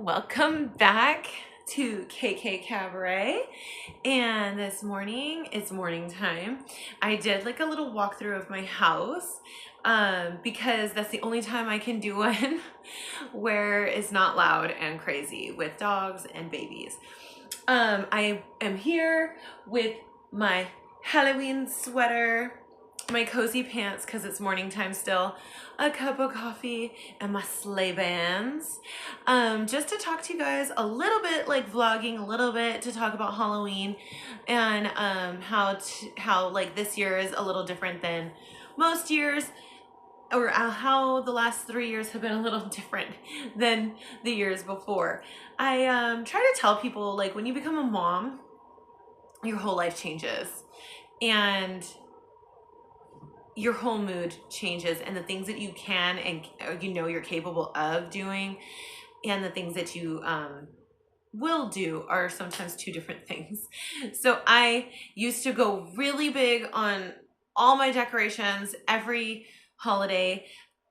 Welcome back to KK Cabaret. And this morning, it's morning time. I did like a little walkthrough of my house because that's the only time I can do one where it's not loud and crazy with dogs and babies. I am here with my Halloween sweater, my cozy pants because it's morning time still, a cup of coffee, and my sleigh bands. Just to talk to you guys a little bit, like vlogging a little bit to talk about Halloween and how like this year is a little different than most years, or how the last 3 years have been a little different than the years before. I try to tell people, like, when you become a mom, your whole life changes and your whole mood changes, and the things that you can and you're capable of doing and the things that you will do are sometimes two different things. So I used to go really big on all my decorations every holiday,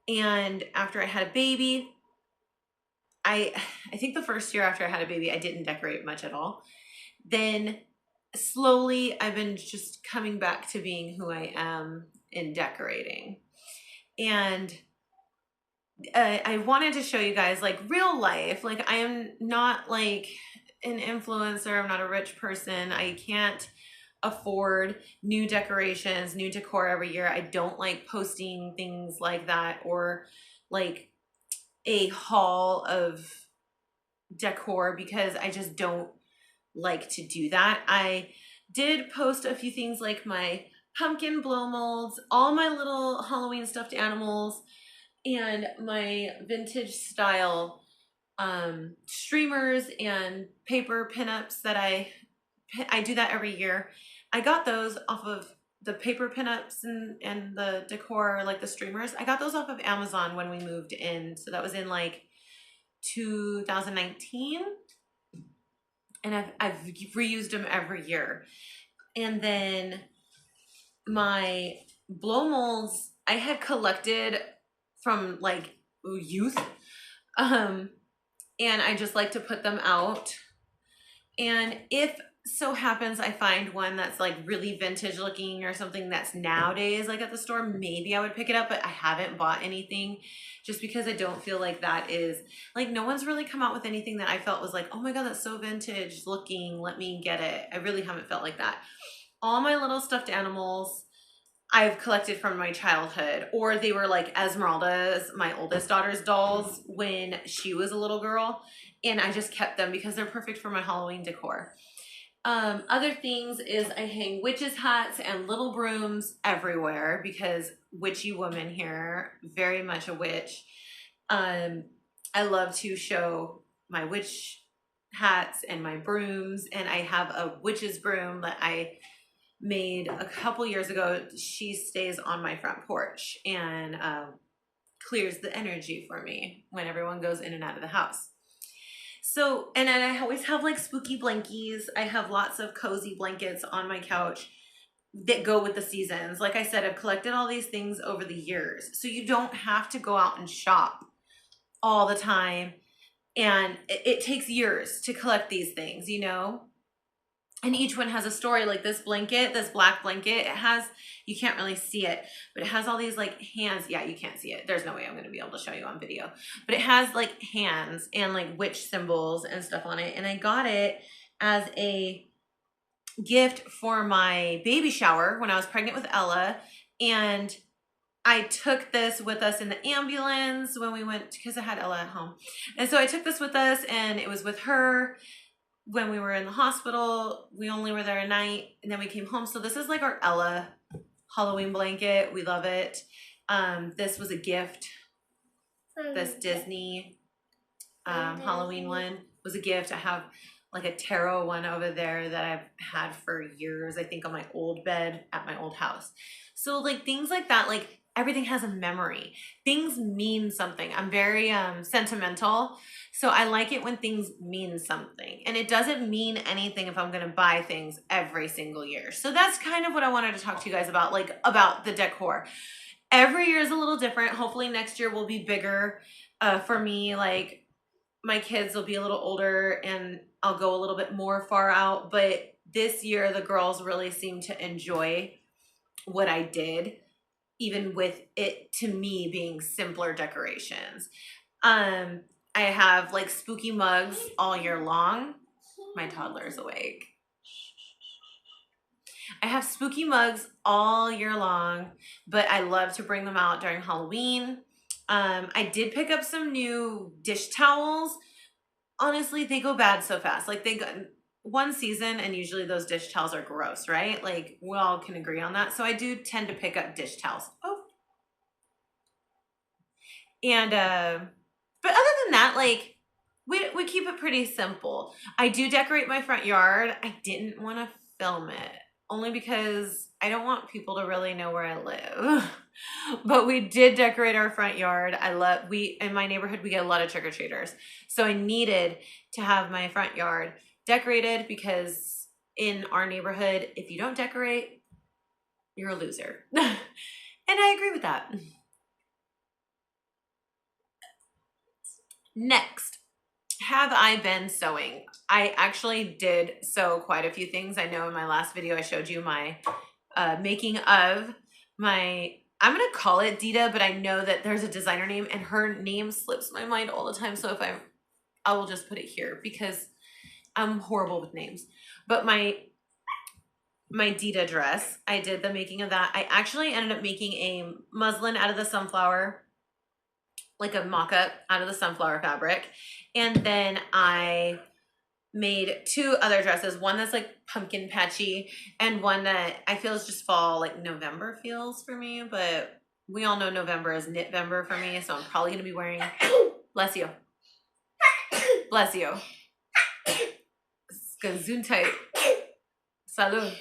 and after I had a baby, I think the first year after I had a baby I didn't decorate much at all. Then slowly I've been just coming back to being who I am in decorating. And I wanted to show you guys like real life. Like, I am not like an influencer. I'm not a rich person. I can't afford new decorations, new decor every year. I don't like posting things like that, or like a haul of decor, because I just don't like to do that. I did post a few things like my pumpkin blow molds, all my little Halloween stuffed animals, and my vintage style streamers and paper pinups that I do that every year. I got those off of the paper pinups and the decor, like the streamers. I got those off of Amazon when we moved in. So that was in like 2019. And I've reused them every year. And then my blow molds I had collected from like youth. And I just like to put them out. And if so happens I find one that's like really vintage looking or something that's nowadays like at the store, maybe I would pick it up, but I haven't bought anything just because I don't feel like that is, like, no one's really come out with anything that I felt was like, oh my god, that's so vintage looking, let me get it. I really haven't felt like that. All my little stuffed animals I've collected from my childhood, or they were like Esmeralda's, my oldest daughter's dolls, when she was a little girl, and I just kept them because they're perfect for my Halloween decor. Other things is I hang witches' hats and little brooms everywhere because witchy woman here, very much a witch. I love to show my witch hats and my brooms, and I have a witch's broom that I made a couple years ago. She stays on my front porch and clears the energy for me when everyone goes in and out of the house. So, and then I always have like spooky blankies. I have lots of cozy blankets on my couch that go with the seasons. Like I said, I've collected all these things over the years. So you don't have to go out and shop all the time. And it takes years to collect these things, you know? And each one has a story. Like this blanket, this black blanket, it has, you can't really see it, but it has all these like hands. Yeah, you can't see it. There's no way I'm going to be able to show you on video, but it has like hands and like witch symbols and stuff on it. And I got it as a gift for my baby shower when I was pregnant with Ella. And I took this with us in the ambulance when we went, because I had Ella at home. And so I took this with us, and it was with her when we were in the hospital. We only were there a night, and then we came home. So this is like our Ella Halloween blanket. We love it. This was a gift. This Disney Halloween one was a gift. I have like a tarot one over there that I've had for years, I think, on my old bed at my old house. So like things like that, like everything has a memory. Things mean something. I'm very sentimental. So I like it when things mean something. And it doesn't mean anything if I'm going to buy things every single year. So that's kind of what I wanted to talk to you guys about, like about the decor. Every year is a little different. Hopefully next year will be bigger for me. Like my kids will be a little older and I'll go a little bit more far out. But this year, the girls really seem to enjoy what I did, even with it, to me, being simpler decorations. I have like spooky mugs all year long. My toddler's awake. I have spooky mugs all year long, but I love to bring them out during Halloween. I did pick up some new dish towels. Honestly, they go bad so fast. Like, they go one season and usually those dish towels are gross, right? Like, we all can agree on that. So I do tend to pick up dish towels. Oh. And but other than that, like, we keep it pretty simple. I do decorate my front yard. I didn't want to film it only because I don't want people to really know where I live. But we did decorate our front yard. In my neighborhood, we get a lot of trick-or-treaters. So I needed to have my front yard decorated because in our neighborhood, if you don't decorate, you're a loser. And I agree with that. Next, have I been sewing? I actually did sew quite a few things. I know in my last video I showed you my making of my, I'm going to call it Dita, but I know that there's a designer name and her name slips my mind all the time. So if I will just put it here because I'm horrible with names. But my Dita dress, I did the making of that. I actually ended up making a muslin out of the sunflower, like a mock-up out of the sunflower fabric. And then I made two other dresses, one that's like pumpkin patchy and one that I feel is just fall, like November feels for me, but we all know November is Knit-vember for me, so I'm probably gonna be wearing, bless you, bless you, gesundheit, salud.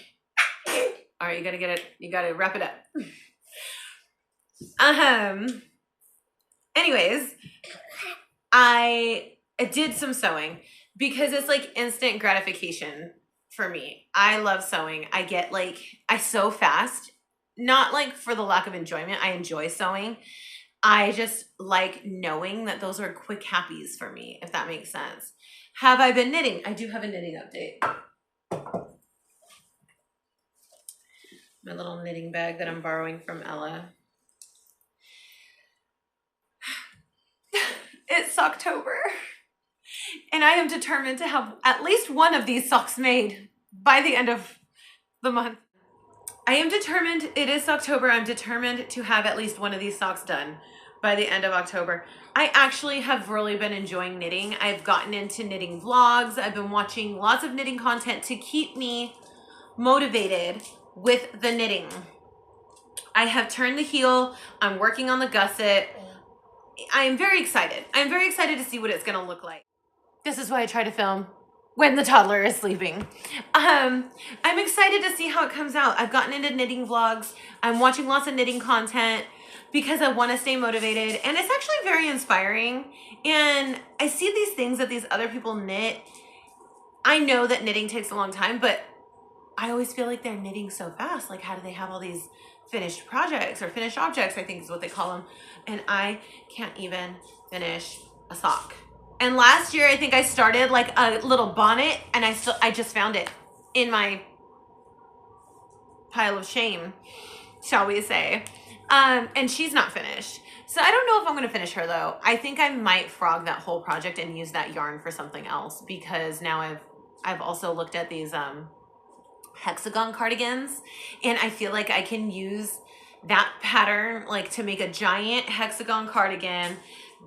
All right, you gotta get it, you gotta wrap it up. Anyways, I did some sewing because it's like instant gratification for me. I love sewing. I sew fast, not like for the lack of enjoyment. I enjoy sewing. I just like knowing that those are quick happies for me, if that makes sense. Have I been knitting? I do have a knitting update. My little knitting bag that I'm borrowing from Ella. It's October, and I am determined to have at least one of these socks made by the end of the month. I am determined, it is October, I'm determined to have at least one of these socks done by the end of October. I actually have really been enjoying knitting. I've gotten into knitting vlogs. I've been watching lots of knitting content to keep me motivated with the knitting. I have turned the heel. I'm working on the gusset. I am very excited. I'm very excited to see what it's gonna look like. This is why I try to film when the toddler is sleeping. I'm excited to see how it comes out. I've gotten into knitting vlogs. I'm watching lots of knitting content because I want to stay motivated, and it's actually very inspiring. And I see these things that these other people knit. I know that knitting takes a long time, but I always feel like they're knitting so fast. Like, how do they have all these finished projects or finished objects, I think is what they call them. And I can't even finish a sock. And last year, I think I started like a little bonnet, and I just found it in my pile of shame, shall we say. And she's not finished. So I don't know if I'm gonna finish her though. I think I might frog that whole project and use that yarn for something else, because now I've also looked at these hexagon cardigans, and I feel like I can use that pattern like to make a giant hexagon cardigan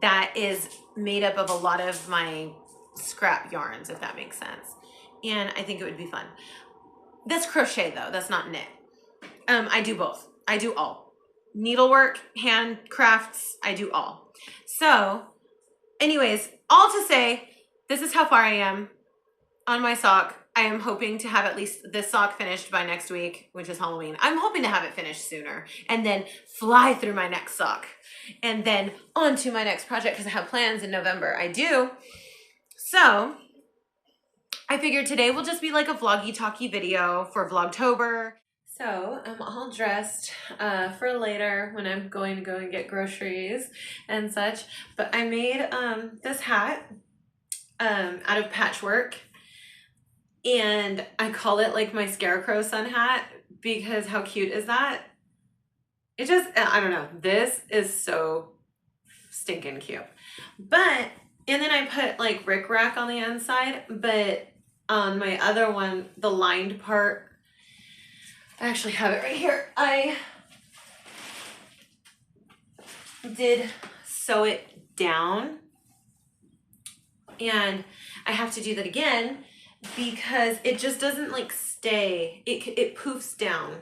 that is made up of a lot of my scrap yarns, if that makes sense. And I think it would be fun. That's crochet though, that's not knit. I do both. I do all. Needlework, handcrafts, I do all. So anyways, all to say, this is how far I am on my sock. I am hoping to have at least this sock finished by next week, which is Halloween. I'm hoping to have it finished sooner and then fly through my next sock and then on to my next project, because I have plans in November. I do. So I figured today will just be like a vloggy talky video for Vlogtober. So I'm all dressed for later when I'm going to go and get groceries and such. But I made this hat. out of patchwork. And I call it like my scarecrow sun hat because how cute is that? It just, I don't know. This is so stinking cute. But, and then I put like rickrack on the inside, but on my other one, the lined part, I actually have it right here. I did sew it down, and I have to do that again because it just doesn't like stay. It poofs down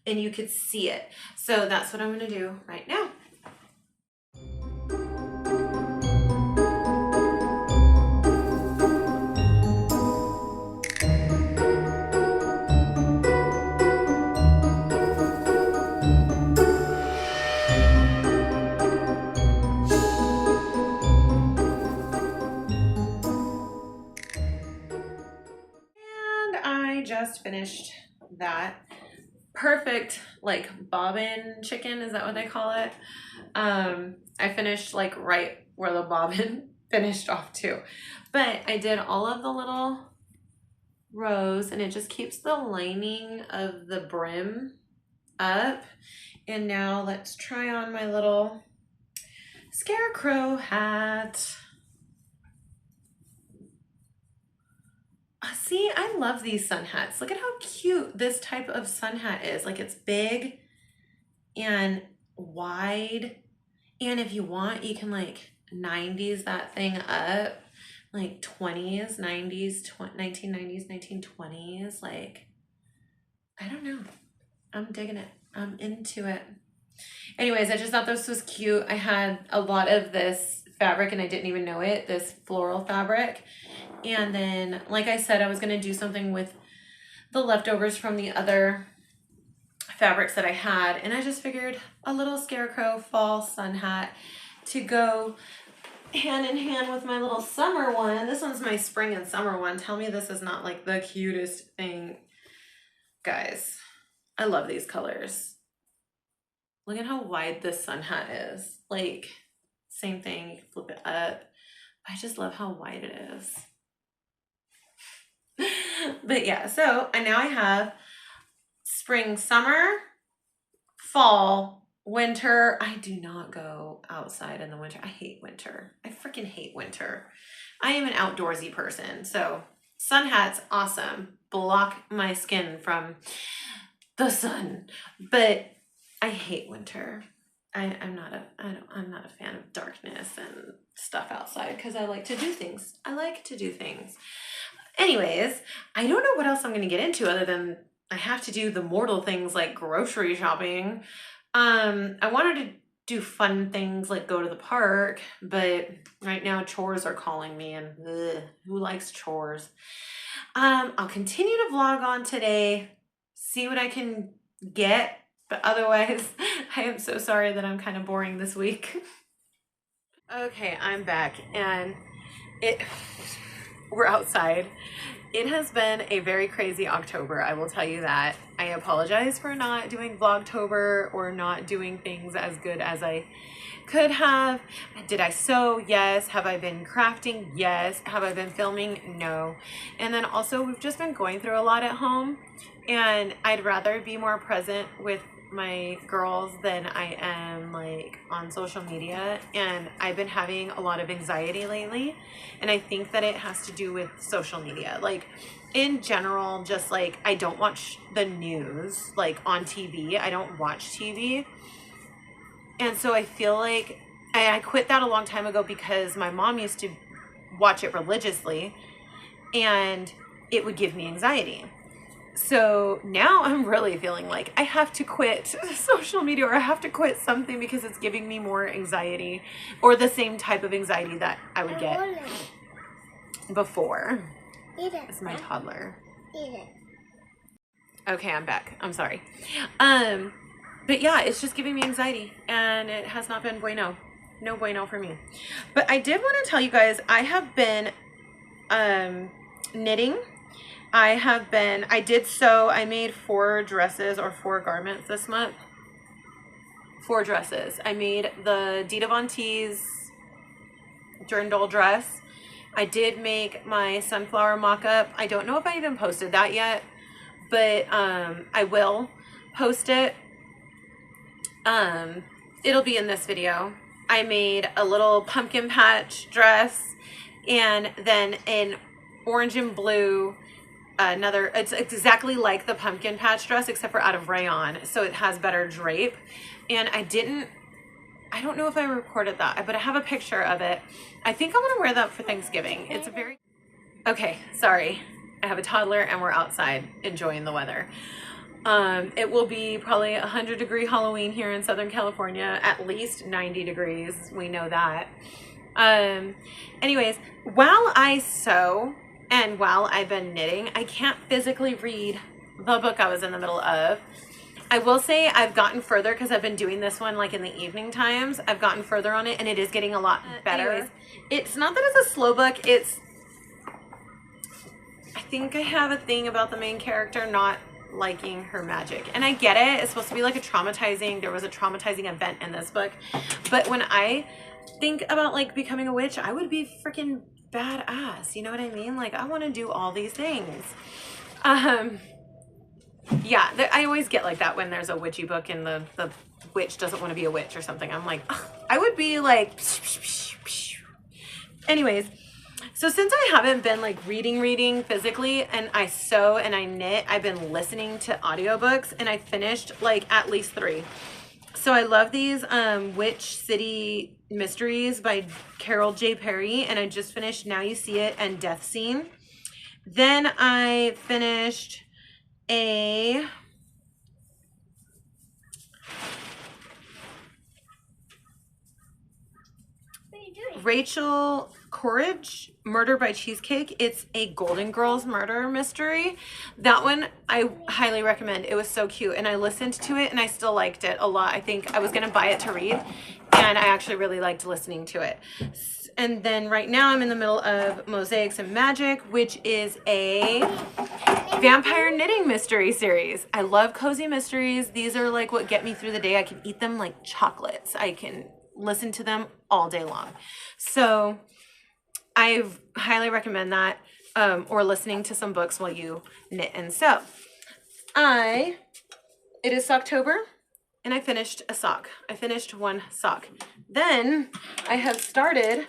and you could see it. So that's what I'm gonna do right now. Just finished that perfect like bobbin chicken, is that what they call it? I finished like right where the bobbin finished off too, but I did all of the little rows and it just keeps the lining of the brim up. And now let's try on my little scarecrow hat. See, I love these sun hats. Look at how cute this type of sun hat is. Like it's big and wide. And if you want, you can like 90s that thing up. Like 20s, 90s, 1990s, 1920s. Like, I don't know. I'm digging it. I'm into it. Anyways, I just thought this was cute. I had a lot of this fabric and I didn't even know it, this floral fabric. And then, like I said, I was going to do something with the leftovers from the other fabrics that I had. And I just figured a little scarecrow fall sun hat to go hand in hand with my little summer one. This one's my spring and summer one. Tell me this is not like the cutest thing. Guys, I love these colors. Look at how wide this sun hat is. Like, same thing, you can flip it up. I just love how wide it is. But yeah, so now I have spring, summer, fall, winter. I do not go outside in the winter. I hate winter. I freaking hate winter. I am an outdoorsy person. So sun hats, awesome. Block my skin from the sun. But I hate winter. I'm not a fan of darkness and stuff outside because I like to do things. Anyways, I don't know what else I'm going to get into other than I have to do the mortal things like grocery shopping. I wanted to do fun things like go to the park, but right now chores are calling me and who likes chores? I'll continue to vlog on today, see what I can get, but otherwise I am so sorry that I'm kind of boring this week. Okay, I'm back and we're outside. It has been a very crazy October, I will tell you that. I apologize for not doing Vlogtober or not doing things as good as I could have. Did I sew? Yes. Have I been crafting? Yes. Have I been filming? No. And then also we've just been going through a lot at home and I'd rather be more present with my girls than I am like on social media, and I've been having a lot of anxiety lately, and I think that it has to do with social media. Like in general, just like I don't watch the news like on TV. I don't watch TV, and so I feel like I quit that a long time ago because my mom used to watch it religiously and it would give me anxiety. So now I'm really feeling like I have to quit social media or I have to quit something because it's giving me more anxiety or the same type of anxiety that I would get before. It's my toddler. Okay, I'm back. I'm sorry. But yeah, it's just giving me anxiety and it has not been bueno. No bueno for me. But I did want to tell you guys, I have been knitting. I did sew. I made 4 dresses or 4 garments this month. 4 dresses. I made the Dita Von Teese Dirndl dress, I did make my sunflower mock-up. I don't know if I even posted that yet, but I will post it. It'll be in this video. I made a little pumpkin patch dress, and then an orange and blue, it's exactly like the pumpkin patch dress except for out of rayon, so it has better drape. And I don't know if I recorded that, but I have a picture of it. I think I want to wear that for Thanksgiving. It's a very... Okay, sorry. I have a toddler and we're outside enjoying the weather. It will be probably 100-degree Halloween here in Southern California, at least 90 degrees. We know that. Anyways, while I sew and while I've been knitting, I can't physically read the book I was in the middle of. I will say I've gotten further because I've been doing this one like in the evening times. I've gotten further on it and it is getting a lot better. Anyways, it's not that it's a slow book. I think I have a thing about the main character not liking her magic, and I get it. It's supposed to be like there was a traumatizing event in this book, but when I think about like becoming a witch, I would be freaking badass, you know what I mean? Like, I want to do all these things. Yeah, I always get like that when there's a witchy book and the witch doesn't want to be a witch or something. I'm like, ugh, I would be like anyways. So since I haven't been like reading physically, and I sew and I knit, I've been listening to audiobooks, and I finished like at least 3. So I love these Witch City Mysteries by Carol J. Perry, and I just finished Now You See It and Death Scene. Then I finished a Rachel Courage, Murder by Cheesecake. It's a Golden Girls murder mystery. That one I highly recommend. It was so cute, and I listened to it and I still liked it a lot. I think I was gonna buy it to read, and I actually really liked listening to it. And then right now I'm in the middle of Mosaics and Magic, which is a vampire knitting mystery series. I love cozy mysteries. These are like what get me through the day. I can eat them like chocolates. I can listen to them all day long. So I highly recommend that, or listening to some books while you knit and sew. It is Socktober, and I finished a sock. I finished 1 sock. Then I have started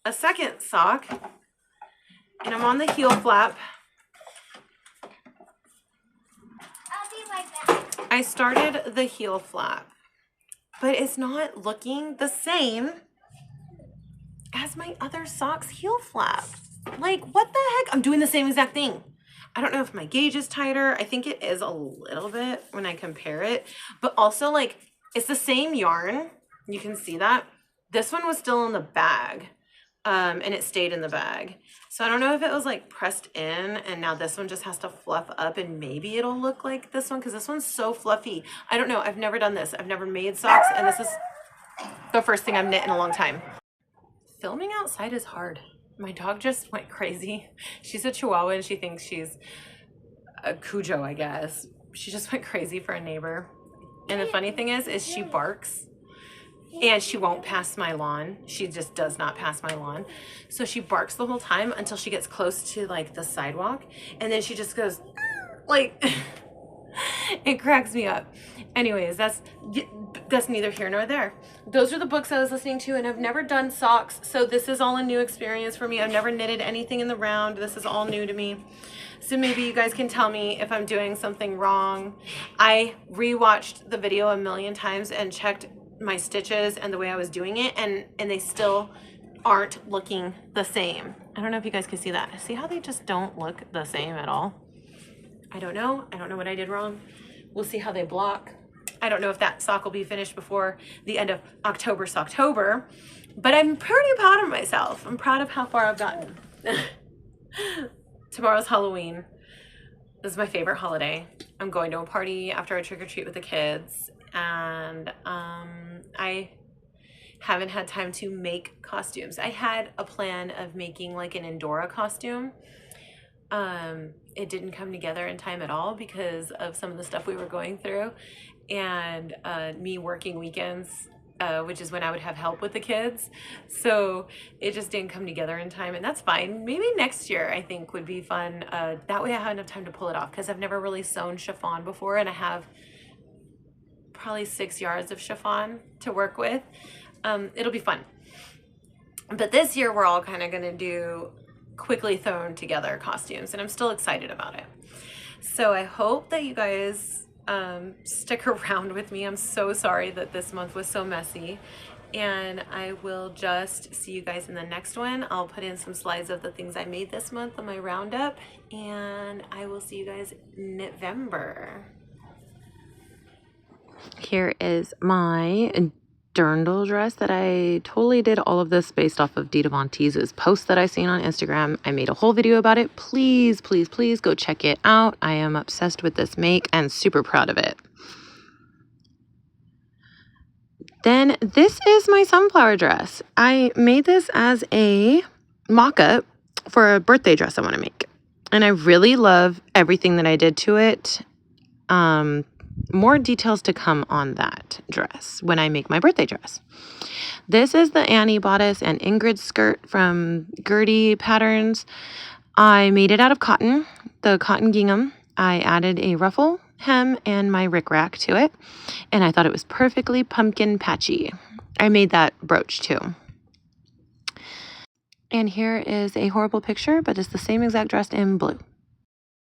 a second sock, and I'm on the heel flap. I'll be right back. I started the heel flap, but it's not looking the same as my other sock's heel flap. Like, what the heck? I'm doing the same exact thing. I don't know if my gauge is tighter. I think it is a little bit when I compare it, but also like it's the same yarn. You can see that. This one was still in the bag, and it stayed in the bag. So I don't know if it was like pressed in and now this one just has to fluff up, and maybe it'll look like this one because this one's so fluffy. I don't know. I've never done this. I've never made socks, and this is the first thing I've knit in a long time. Filming outside is hard. My dog just went crazy. She's a Chihuahua and she thinks she's a Cujo, I guess. She just went crazy for a neighbor. And the funny thing is she barks and she won't pass my lawn. She just does not pass my lawn. So she barks the whole time until she gets close to like the sidewalk. And then she just goes like, it cracks me up. Anyways, that's neither here nor there. Those are the books I was listening to, and I've never done socks, so this is all a new experience for me. I've never knitted anything in the round. This is all new to me. So maybe you guys can tell me if I'm doing something wrong. I rewatched the video a million times and checked my stitches and the way I was doing it, and they still aren't looking the same. I don't know if you guys can see that. See how they just don't look the same at all? I don't know. I don't know what I did wrong. We'll see how they block. I don't know if that sock will be finished before the end of Socktober, but I'm pretty proud of myself. I'm proud of how far I've gotten. Tomorrow's Halloween. This is my favorite holiday. I'm going to a party after I trick-or-treat with the kids, and I haven't had time to make costumes. I had a plan of making like an Endora costume. It didn't come together in time at all because of some of the stuff we were going through, and me working weekends which is when I would have help with the kids. So it just didn't come together in time, and that's fine. Maybe next year I think would be fun. That way I have enough time to pull it off, because I've never really sewn chiffon before, and I have probably 6 yards of chiffon to work with. It'll be fun. But this year we're all kind of gonna do quickly thrown together costumes, and I'm still excited about it. So I hope that you guys stick around with me. I'm so sorry that this month was so messy, and I will just see you guys in the next one. I'll put in some slides of the things I made this month on my roundup, and I will see you guys in November. Here is my dirndl dress that I totally did all of this based off of Dita Von Teese's post that I seen on Instagram. I made a whole video about it. Please, please, please go check it out. I am obsessed with this make and super proud of it. Then this is my sunflower dress. I made this as a mock-up for a birthday dress I want to make. And I really love everything that I did to it. More details to come on that dress when I make my birthday dress. This is the Annie bodice and Ingrid skirt from Gertie Patterns. I made it out of cotton, the cotton gingham. I added a ruffle, hem, and my rickrack to it, and I thought it was perfectly pumpkin patchy. I made that brooch too. And here is a horrible picture, but it's the same exact dress in blue.